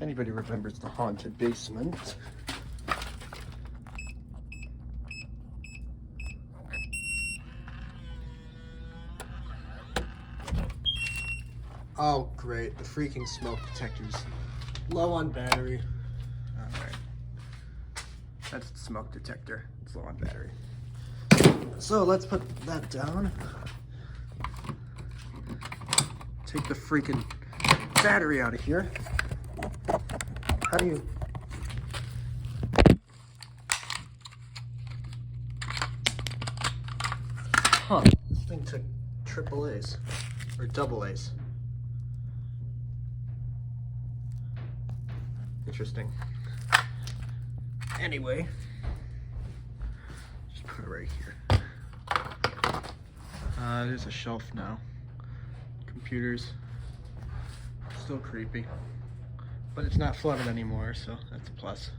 If anybody remembers the haunted basement. Oh, great. The freaking smoke detector's low on battery. Alright. That's the smoke detector. It's low on battery. So let's put that down. Take the freaking battery out of here. How do you... Huh. This thing took triple A's. Or double A's. Interesting. Anyway, just put it right here. There's a shelf now. Computers. Still creepy. But it's not flooded anymore, so that's a plus.